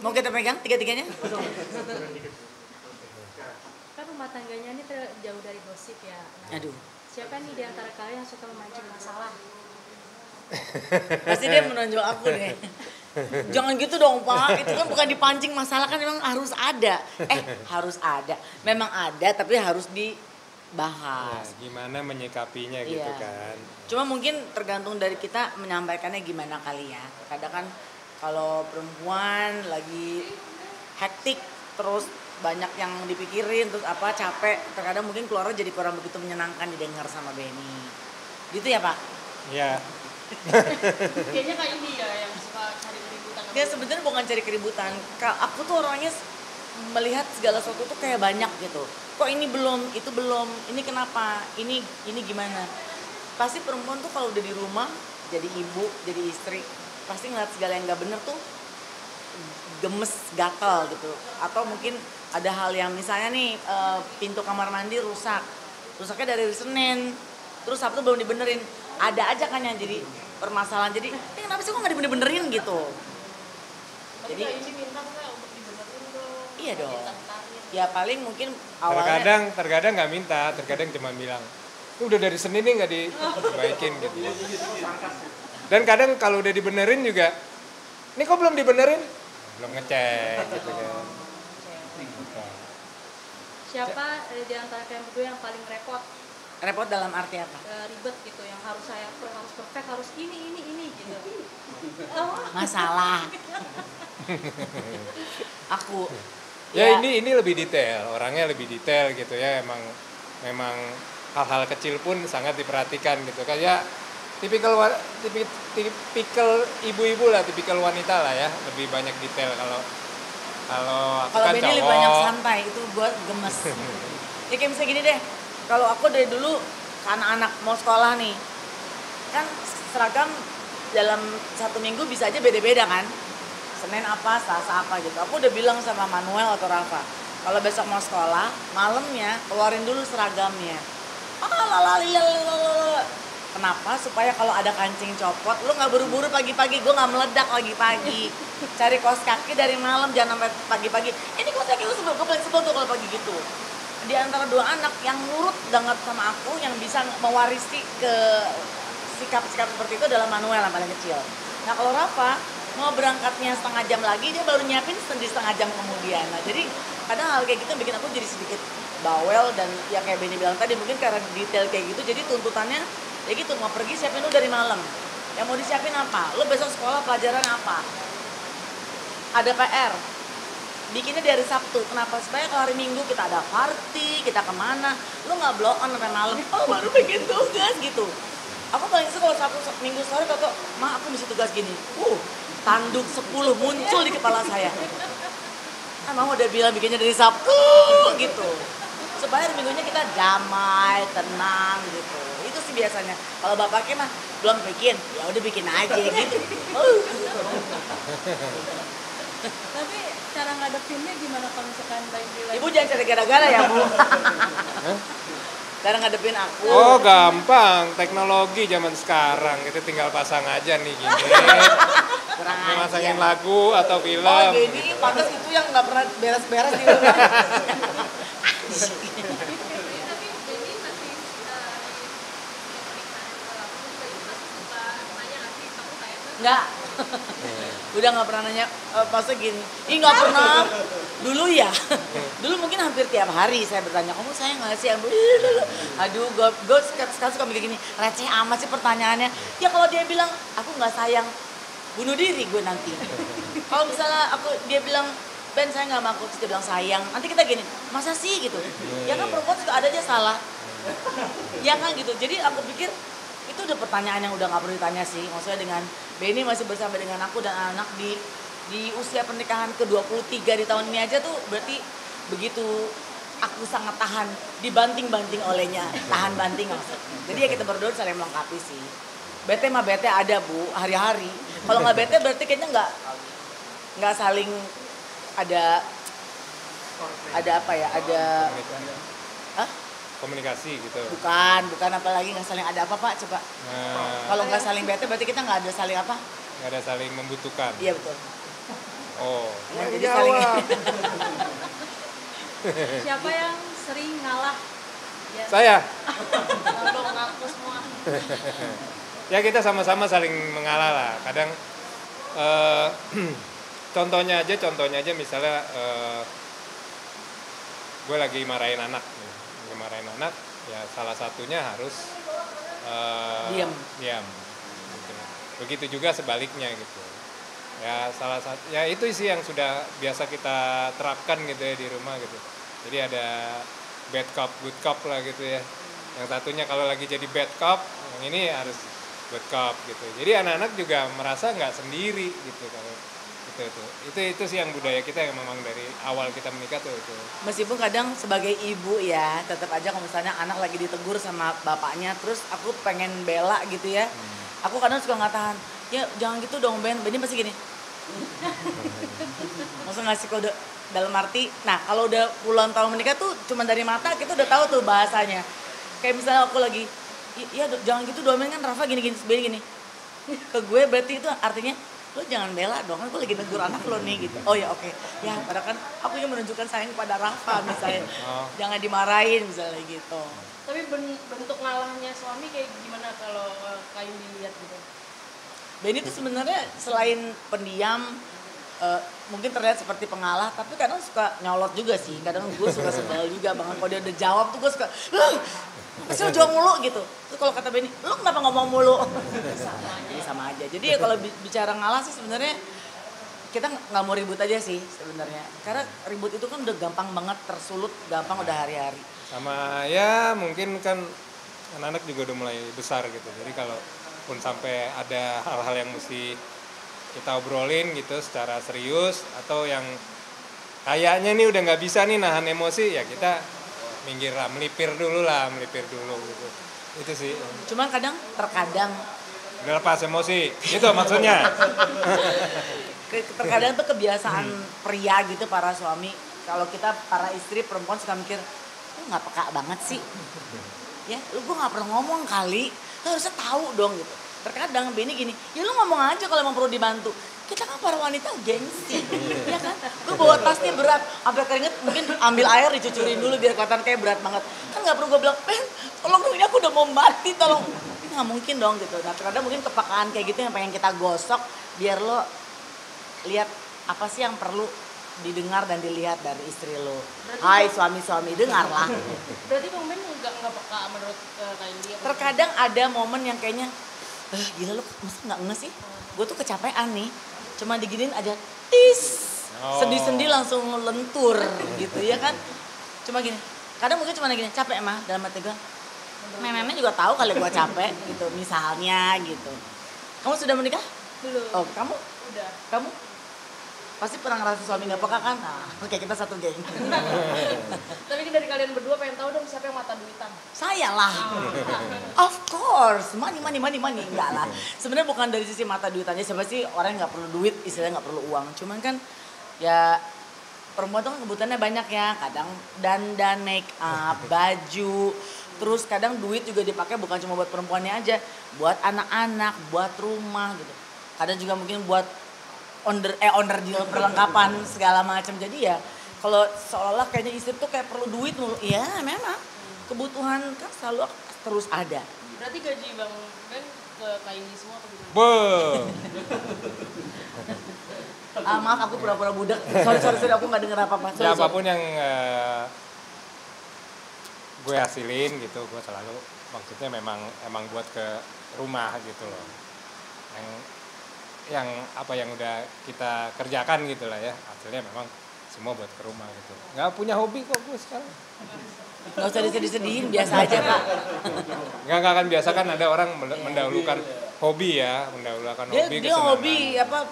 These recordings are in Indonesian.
Mau kita pegang tiga-tiganya? Kan rumah tangganya ini jauh dari gosip ya. Nah, Aduh. siapa nih di antara kalian yang suka memancing masalah? Pasti dia menonjol aku deh. Jangan gitu dong Pak, itu kan bukan dipancing masalah, kan memang harus ada. Harus ada, memang ada tapi harus dibahas. Ya, gimana menyikapinya gitu Iya. kan. Cuma mungkin tergantung dari kita menyampaikannya gimana kali ya. Kadang kan kalau perempuan lagi hektik terus banyak yang dipikirin terus apa capek, terkadang mungkin keluarnya jadi kurang begitu menyenangkan didengar sama Benny. Gitu ya Pak? Ya, Kayaknya kayak ini ya yang suka cari keributan. Ya sebenarnya bukan cari keributan. Aku tuh orangnya melihat segala sesuatu tuh kayak banyak gitu. Kok ini belum, itu belum, ini kenapa, ini gimana. Pasti perempuan tuh kalau udah di rumah jadi ibu, jadi istri, pasti ngeliat segala yang gak bener tuh gemes, gatel gitu. Atau mungkin ada hal yang misalnya nih pintu kamar mandi rusak. Rusaknya dari Senin, terus Sabtu belum dibenerin. Ada aja kan yang jadi permasalahan. Jadi kenapa sih kok gak dibener-benerin gitu. Jadi ini minta nggak untuk dibenerin dong? iya dong. Ya paling mungkin awalnya terkadang nggak minta, terkadang cuma bilang, ini udah dari Senin nih nggak dibaikin gitu. Dan kadang kalau udah dibenerin juga, ini kok belum dibenerin? Belum ngecek gitu kan. Siapa di antara kalian berdua yang paling repot? repot dalam arti apa? Ribet gitu, yang harus harus perfect, harus ini gitu. Oh. Masalah. Aku Ya ini lebih detail, orangnya lebih detail gitu ya, memang hal-hal kecil pun sangat diperhatikan gitu kan ya, tipikal ibu-ibu lah, tipikal wanita lah ya, lebih banyak detail. Kalau aku kan Benny lebih cowok. banyak santai, itu buat gemes. Ya kayak misalnya gini deh, kalau aku dari dulu ke anak-anak mau sekolah nih, kan seragam dalam 1 minggu bisa aja beda-beda kan. Senin apa, Selasa apa gitu. Aku udah bilang sama Manuel atau Rafa, kalau besok mau sekolah, malamnya keluarin dulu seragamnya. Kenapa? Supaya kalau ada kancing copot, lu nggak buru-buru pagi-pagi, gue nggak meledak pagi-pagi. Cari kaos kaki dari malam, jangan sampai pagi-pagi. Ini kaos kaki gue paling sebel tuh kalau pagi gitu. Di antara 2 anak yang nurut banget sama aku, yang bisa mewarisi ke sikap-sikap seperti itu adalah Manuel yang paling kecil. Nah kalau Rafa mau berangkatnya setengah jam lagi, dia baru nyiapin setengah jam kemudian. Nah jadi kadang hal kayak gitu bikin aku jadi sedikit bawel, dan ya kayak Benny bilang tadi, mungkin karena detail kayak gitu, jadi tuntutannya ya gitu, mau pergi siapin lu dari malam. Yang mau disiapin apa? Lu besok sekolah pelajaran apa? Ada PR, bikinnya dari Sabtu. Kenapa? Supaya kalau hari Minggu kita ada party, kita kemana, lu nggak blow on sampai malam. Oh baru bikin tugas gitu. Aku paling suka kalau Sabtu Minggu sore toto, ma aku mesti tugas gini. Tanduk 10 muncul di kepala saya. Mama udah bilang bikinnya dari Sabtu gitu. Supaya hari Minggunya kita damai, tenang gitu. Itu sih biasanya. Kalau bapaknya mah belum bikin, ya udah bikin aja gitu. Tapi cara ngadepinnya gimana kalau misalkan lagi Ibu jangan cari gara-gara ya, Bu. Cara ngadepin aku. Oh gampang, teknologi zaman sekarang kita tinggal pasang aja nih gini. Kurang Masangin ajar. lagu atau film. Oh Benny, pantas itu yang nggak pernah beres-beres di rumah. Nggak. Udah nggak pernah nanya, maksudnya gini, nggak pernah. Dulu ya, dulu mungkin hampir tiap hari saya bertanya, kamu sayang nggak sih? Aduh, gue sekarang suka mikir gini, receh amat sih pertanyaannya. Ya kalau dia bilang, aku nggak sayang, bunuh diri gue nanti. Kalau misalnya dia bilang, Ben saya nggak mau, terus dia bilang sayang, nanti kita gini, masa sih gitu? Ya kan perempuan juga ada aja salah. Ya kan gitu, jadi aku pikir itu udah pertanyaan yang udah nggak perlu ditanya sih. Maksudnya dengan Benny masih bersama dengan aku dan anak di usia pernikahan ke-23 di tahun ini aja tuh, berarti begitu aku sangat tahan dibanting-banting olehnya, tahan banting maksudnya. Jadi ya kita berdua saling melengkapi sih. Bete mah bete ada Bu, hari-hari. Kalau nggak bete berarti kayaknya nggak saling ada apa ya, ada Komunikasi gitu. bukan apalagi nggak saling ada apa Pak, coba. Kalau nggak saling bete berarti kita nggak ada saling apa? Nggak ada saling membutuhkan. Iya betul. Oh, Yang jadi jawab. Siapa yang sering ngalah? Ya, Saya. lalu ngaku semua. Ya kita sama-sama saling mengalah lah. Kadang eh, contohnya aja misalnya gue lagi marahin anak, ya salah satunya harus Diam. Diam. Gitu. Begitu juga sebaliknya gitu. Ya salah satu, ya itu sih yang sudah biasa kita terapkan gitu ya di rumah gitu. Jadi ada bad cop, good cop lah gitu ya. Yang satunya kalau lagi jadi bad cop, yang ini harus good cop gitu. Jadi anak-anak juga merasa nggak sendiri gitu kalau itu sih yang budaya kita yang memang dari awal kita menikah tuh itu. Meskipun kadang sebagai ibu ya, tetap aja kalau misalnya anak lagi ditegur sama bapaknya, terus aku pengen bela gitu ya. Aku kadang suka nggak tahan. Ya jangan gitu dong Ben, Benny pasti gini. Maksudnya ngasih kode dalam arti, nah kalau udah puluhan tahun menikah tuh cuma dari mata kita udah tahu tuh bahasanya. Kayak misalnya aku lagi, iya jangan gitu dong Ben, kan Rafa gini-gini, Benny gini. Ke gue berarti itu artinya, lo jangan bela dong, kan gue lagi negur anak lo nih gitu. Oh ya oke. Ya padahal kan aku yang menunjukkan sayang kepada Rafa misalnya. Jangan dimarahin misalnya gitu. Tapi bentuk ngalahnya suami kayak gimana kalau kayu dilihat gitu? Benny itu sebenarnya selain pendiam, mungkin terlihat seperti pengalah, tapi kadang suka nyolot juga sih. Kadang gue suka sebel juga banget kalau dia udah jawab tuh gue suka, pasti lo jawab mulu gitu. Terus kalau kata Benny, lo kenapa ngomong mulu? Sama aja. Jadi ya kalau bicara ngalah sih sebenarnya kita nggak mau ribut aja sih sebenarnya. Karena ribut itu kan udah gampang banget, tersulut, gampang udah hari-hari. Sama ya mungkin kan anak-anak juga udah mulai besar gitu. Jadi kalau pun sampai ada hal-hal yang mesti kita obrolin gitu secara serius atau yang kayaknya nih udah nggak bisa nih nahan emosi, ya kita minggir lah, melipir dulu gitu. Itu sih. Cuman terkadang Udah lepas emosi, itu maksudnya. terkadang tuh kebiasaan pria gitu para suami, kalau kita para istri perempuan suka mikir, lu nggak peka banget sih, ya lu gue nggak pernah ngomong kali, lu harusnya tahu dong gitu. Terkadang Benny gini, ya lu ngomong aja kalau emang perlu dibantu. Kita kan para wanita gengsi, ya kan? Gue bawa tasnya berat, sampai keringet mungkin ambil air dicucurin dulu biar kelihatan kayak berat banget. Kan nggak perlu gue bilang, Ben, tolong dong ini aku udah mau mati, tolong. Ini nggak mungkin dong gitu. Nah terkadang mungkin kepekaan kayak gitu yang pengen kita gosok, biar lo lihat apa sih yang perlu didengar dan dilihat dari istri lo. Hai suami-suami, dengarlah. Berarti Bang Ben nggak peka menurut kayak dia? Terkadang ada momen yang kayaknya, gila lo masa nggak nge sih? Gue tuh kecapean nih, cuma diginin aja, tis, sendi-sendi langsung lentur gitu ya kan? Cuma gini, kadang mungkin cuma gini, capek mah dalam hati gue. Memangnya juga tahu kali gue capek gitu, misalnya gitu. Kamu sudah menikah? Belum. Oh kamu? Udah. Kamu? Pasti pernah ngerasa suami gak peka kan? Nah, oke kita satu geng. Tapi dari kalian berdua pengen tahu dong siapa yang mata duitan? Saya lah. Of course, money. Enggak lah. Sebenarnya bukan dari sisi mata duitannya. Siapa sih orang yang gak perlu duit, istilahnya gak perlu uang. Cuman kan ya perempuan tuh kan kebutuhannya banyak ya. Kadang dandan, make up, baju. Terus kadang duit juga dipakai bukan cuma buat perempuannya aja. Buat anak-anak, buat rumah gitu. Kadang juga mungkin buat onder deal perlengkapan segala macam. Jadi ya kalau seolah-olah kayaknya istri tuh kayak perlu duit mulu. Iya memang kebutuhan kan selalu terus ada. Berarti gaji Bang Ben ke kaini semua apa gimana? Maaf aku pura-pura budak. Sorry aku nggak denger apa-apa. Ya apapun yang gue hasilin gitu, gue selalu maksudnya emang buat ke rumah gitu loh. Yang apa yang udah kita kerjakan gitu lah ya, hasilnya memang semua buat ke rumah gitu. Nggak punya hobi kok gue sekarang. Nggak usah disedihin, biasa aja Kak. Nggak kan biasa kan ada orang mendahulukan hobi ya, mendahulukan hobi dia hobi apa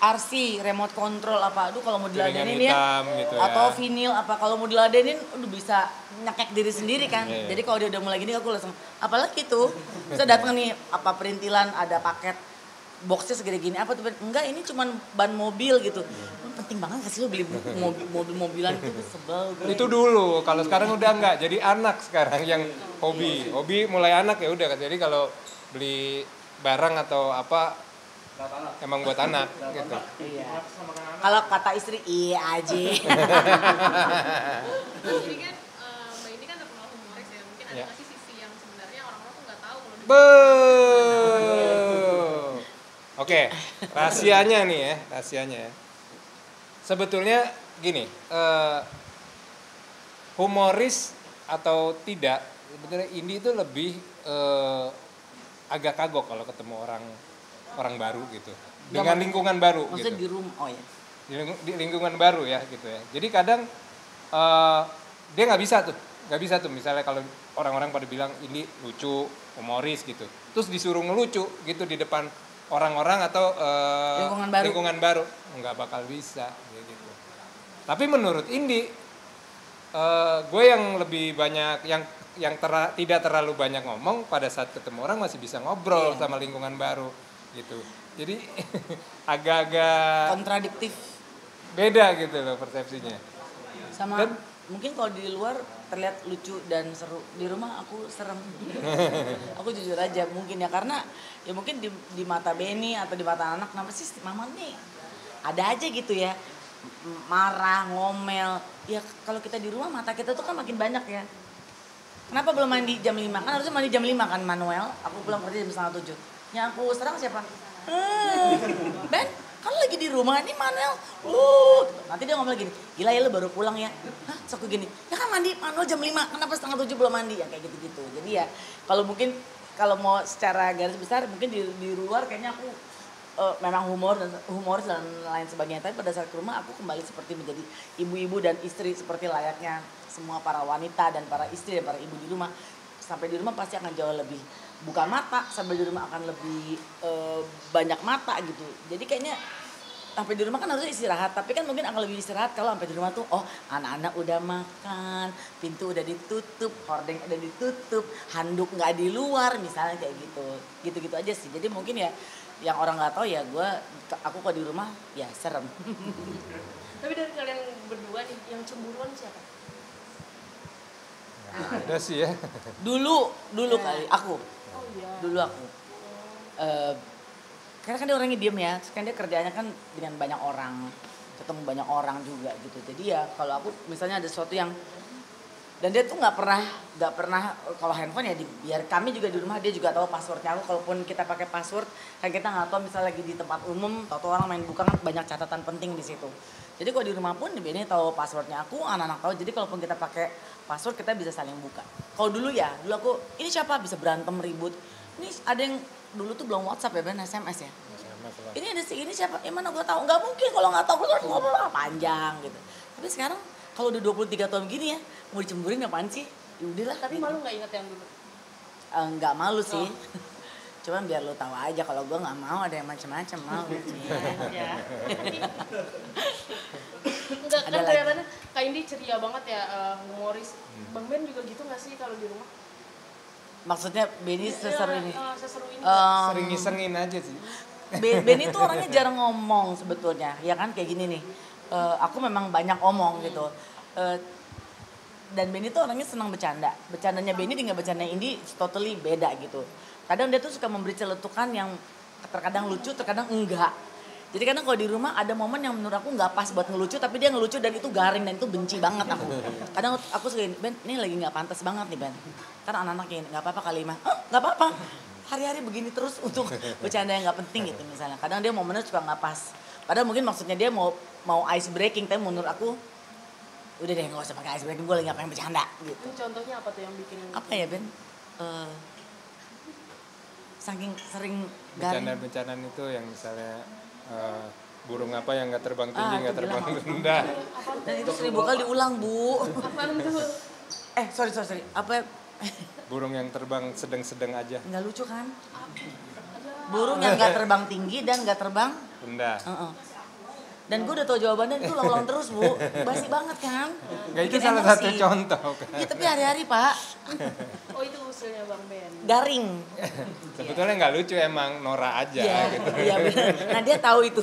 RC, remote control apa, aduh kalau mau diladenin ya, gitu atau ya. vinil apa, kalau mau diladenin udah bisa nyekek diri sendiri kan. Jadi kalau dia udah mulai gini aku langsung, apalagi tuh, bisa datang nih apa perintilan ada paket boxnya segede gini apa tuh, enggak ini cuman ban mobil gitu. Penting banget gak sih lo beli mobil-mobilan itu, sebel gue. Itu dulu, kalau sekarang udah enggak, jadi anak sekarang yang hobi mulai anak ya udah. Jadi kalau beli barang atau apa emang buat anak gitu. Iya. Kalau kata istri iya aja. Jadi kan Mbak ini kan terkenal humoris ya, mungkin ada Ya. nggak sih sisi yang sebenarnya orang-orang tuh nggak tahu kalau Oke, rahasianya nih ya, rahasianya ya. Sebetulnya gini, humoris atau tidak, sebetulnya Indi itu lebih agak kagok kalau ketemu orang baru gitu, dengan lingkungan baru Maksudnya gitu. di rumah, oh ya. Di lingkungan baru ya gitu ya. Jadi kadang dia nggak bisa tuh misalnya kalau orang-orang pada bilang ini lucu, humoris gitu, terus disuruh ngelucu gitu di depan orang-orang atau lingkungan baru nggak bakal bisa gitu. Tapi menurut Indi, gue yang lebih banyak tidak terlalu banyak ngomong, pada saat ketemu orang masih bisa ngobrol sama lingkungan baru gitu. Jadi agak-agak Kontradiktif. beda gitu loh persepsinya. Sama mungkin kalau di luar terlihat lucu dan seru, di rumah aku serem. Aku jujur aja mungkin ya, karena ya mungkin di mata Benny atau di mata anak, kenapa sih mama nih ada aja gitu ya, marah, ngomel. Ya kalau kita di rumah mata kita tuh kan makin banyak ya. Kenapa belum mandi jam 5? Kan harusnya mandi jam 5 kan Manuel. Aku pulang kerja jam 6:30. Yang aku serang siapa? Ben, kan lagi di rumah nih Manuel. Nanti dia ngomong lagi, gila ya lu baru pulang ya. Hah, terus aku gini, ya kan mandi Manuel jam 5, kenapa 6:30 belum mandi? Ya kayak gitu-gitu. Jadi ya kalau mungkin kalau mau secara garis besar mungkin di luar kayaknya aku memang humoris dan lain sebagainya. Tapi pada saat ke rumah aku kembali seperti menjadi ibu-ibu dan istri seperti layaknya semua para wanita dan para istri dan para ibu di rumah. Sampai di rumah pasti akan jauh lebih buka mata, sampai di rumah akan lebih banyak mata gitu. Jadi kayaknya sampai di rumah kan harusnya istirahat, tapi kan mungkin akan lebih istirahat kalau sampai di rumah tuh anak-anak udah makan, pintu udah ditutup, hordeng udah ditutup, handuk nggak di luar misalnya kayak gitu. Gitu-gitu aja sih. Jadi mungkin ya yang orang nggak tahu ya aku kalau di rumah ya serem. Tapi dari kalian berdua nih yang cemburuan siapa? Ada sih ya. Dulu kali aku. Oh iya. Dulu aku. Karena kan dia orangnya diem ya, terus kan dia kerjanya kan dengan banyak orang, ketemu banyak orang juga gitu. Jadi ya kalau aku misalnya ada sesuatu yang, dan dia tuh nggak pernah kalau handphone ya biar kami juga di rumah dia juga tahu passwordnya aku. Kalaupun kita pakai password kan kita nggak tahu, misalnya lagi di tempat umum atau orang main buka kan banyak catatan penting di situ. Jadi kalau di rumah pun ini tahu passwordnya aku, anak-anak tahu. Jadi kalaupun kita pakai password kita bisa saling buka. Kalau dulu aku ini siapa bisa berantem ribut. Ini ada yang dulu tuh belum WhatsApp ya, Ben, SMS ya. Ini ada ini siapa? Mana gue tahu? Nggak mungkin kalau nggak tahu gue ngobrol panjang gitu. Tapi sekarang kalau udah 23 tahun gini ya, mau dicemburin apaan sih? Ya udahlah. Tapi malu nggak ingat yang dulu? Nggak malu sih. Cuman biar lo tahu aja kalau gue nggak mau ada yang macam-macam mau. Ya. Enggak kan kelihatannya Kak Indi ceria banget ya, humoris. Bang Ben juga gitu nggak sih kalau di rumah? Maksudnya Benny seseru ini? Seseru ini. Sering ngisengin aja sih. Benny tuh orangnya jarang ngomong sebetulnya, ya kan kayak gini nih. Aku memang banyak omong gitu. Dan Benny tuh orangnya senang bercanda. Bercandanya Benny dengan bercandanya Indi totally beda gitu. Kadang dia tuh suka memberi celetukan yang terkadang lucu, terkadang enggak. Jadi kadang kalau di rumah ada momen yang menurut aku nggak pas buat ngelucu, tapi dia ngelucu dan itu garing dan itu benci banget aku. Kadang aku suka Ben, ini lagi nggak pantas banget nih Ben. Karena anak-anaknya nggak apa-apa kali mah. Nggak apa-apa. Hari-hari begini terus untuk bercanda yang nggak penting gitu misalnya. Kadang dia momennya suka nggak pas. Padahal mungkin maksudnya dia mau ice breaking, tapi menurut aku udah deh nggak usah pakai ice breaking, gue lagi nggak pengen bercanda gitu. Ini contohnya apa tuh yang bikin? Apa ya Ben? Saking sering garing. Bencana-bencana itu yang misalnya burung apa yang nggak terbang tinggi, nggak itu terbang bilang. rendah. Dan itu 1000 kali diulang Bu. Apaan tuh? Sorry. Apa? Burung yang terbang sedang-sedang aja. Nggak lucu kan? Burung yang nggak terbang tinggi dan nggak terbang Rendah. Dan gue udah tahu jawabannya, itu ulang-ulang terus Bu. Basi banget kan? Nggak, itu Bikin salah emosi. satu contoh kan. Iya tapi hari-hari Pak. Oh itu usulnya Bang Ben. Garing. Sebetulnya nggak lucu, emang norak aja gitu. Iya benar. Nah dia tahu itu.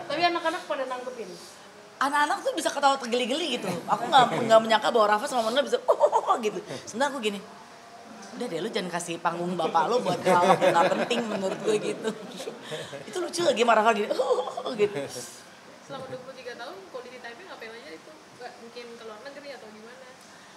Tapi anak-anak pada nangkepin. Anak-anak tuh bisa ketawa tergeli-geli gitu. Aku nggak menyangka bahwa Rafa sama Manuel bisa gitu. Sebenarnya aku gini. udah deh lu jangan kasih panggung bapak lu buat hal yang nggak penting menurut gue gitu. Itu lucu lagi marah lagi gitu. Selama 23 tahun quality time-nya ngapain aja itu? Nggak mungkin ke luar negeri atau gimana?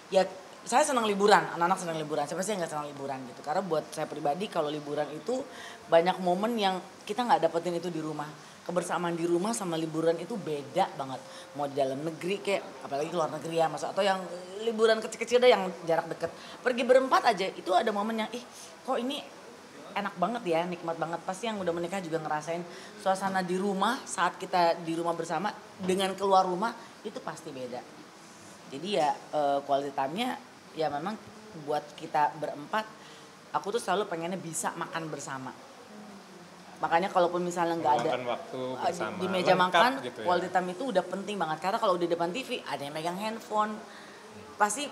Ya saya senang liburan, anak-anak senang liburan. Siapa sih yang nggak senang liburan gitu? Karena buat saya pribadi kalau liburan itu banyak momen yang kita nggak dapetin itu di rumah. Kebersamaan di rumah sama liburan itu beda banget. Mau di dalam negeri kayak, apalagi luar negeri ya, atau yang liburan kecil-kecil deh yang jarak deket. Pergi berempat aja itu ada momen yang kok ini enak banget ya, nikmat banget. Pasti yang udah menikah juga ngerasain suasana di rumah saat kita di rumah bersama dengan keluar rumah itu pasti beda. Jadi ya quality time-nya ya memang buat kita berempat, aku tuh selalu pengennya bisa makan bersama. Makanya kalaupun misalnya nggak ada waktu bersama, di meja lengkap makan, gitu ya. quality time itu udah penting banget. Karena kalau di depan TV ada yang megang handphone, pasti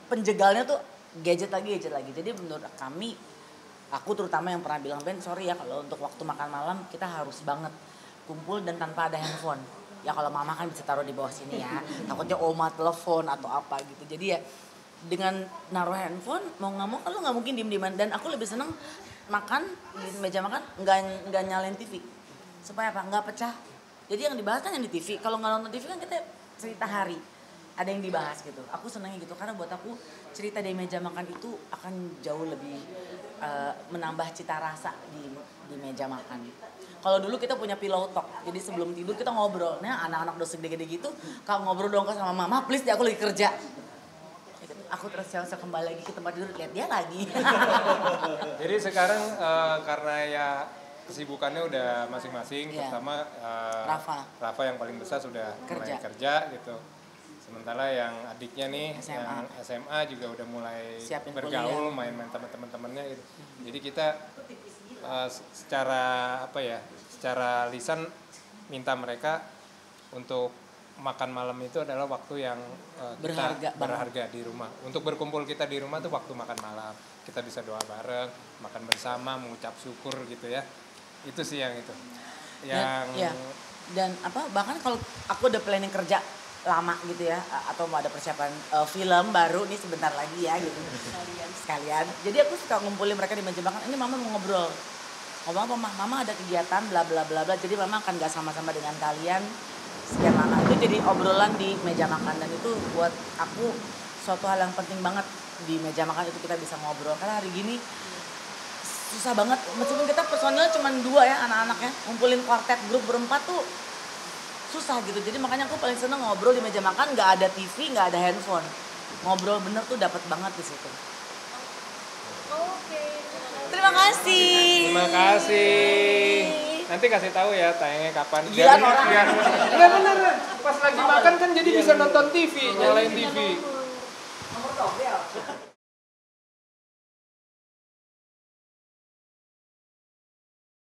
penjegalnya tuh gadget lagi. Jadi menurut kami, aku terutama yang pernah bilang, Ben sorry ya kalau untuk waktu makan malam kita harus banget kumpul dan tanpa ada handphone. Ya kalau mama kan bisa taruh di bawah sini ya, takutnya oma telepon atau apa gitu. Jadi ya dengan naruh handphone mau nggak mau kalau nggak mungkin diem-dieman. Dan aku lebih seneng makan di meja makan nggak nyalain TV supaya apa nggak pecah. Jadi yang dibahas kan yang di TV. Kalau nggak nonton TV kan kita cerita hari ada yang dibahas gitu. Aku senangnya gitu karena buat aku cerita di meja makan itu akan jauh lebih menambah cita rasa di meja makan. Kalau dulu kita punya pillow talk, jadi sebelum tidur kita ngobrol. Nah anak-anak udah segede-gede gitu, kalau ngobrol dong sama mama, please deh aku lagi kerja. Aku terus kembali lagi ke tempat tidur, lihat dia lagi. Jadi sekarang karena ya kesibukannya udah masing-masing, Iya. terutama Rafa yang paling besar sudah mulai kerja gitu. Sementara yang adiknya nih yang SMA juga udah mulai Siapin bergaul, kuliah. main-main sama teman-temannya gitu. Jadi kita secara lisan minta mereka untuk makan malam itu adalah waktu yang kita berharga di rumah. Untuk berkumpul kita di rumah tuh waktu makan malam. Kita bisa doa bareng, makan bersama, mengucap syukur gitu ya. Itu sih yang itu. Dan bahkan kalau aku udah planning kerja lama gitu ya, atau mau ada persiapan film baru nih sebentar lagi ya gitu. Sekalian. Jadi aku suka ngumpulin mereka di meja makan. Ini mama mau ngobrol. Ngomong apa mama ada kegiatan bla bla bla bla. Jadi mama akan gak sama-sama dengan kalian sekian lama. Itu jadi obrolan di meja makan dan itu buat aku suatu hal yang penting banget di meja makan itu kita bisa ngobrol. Karena hari gini susah banget. Meskipun kita personil cuma 2 ya anak-anaknya. Ngumpulin quartet grup berempat tuh susah gitu. Jadi makanya aku paling seneng ngobrol di meja makan, nggak ada TV, nggak ada handphone. Ngobrol bener tuh dapat banget di situ. Oke. Terima kasih. Terima kasih. Nanti kasih tahu ya tayangnya kapan. Gila orang. Enggak bener. Pas lagi makan kan jadi bisa nonton TV, nyalain TV. Nomor 12.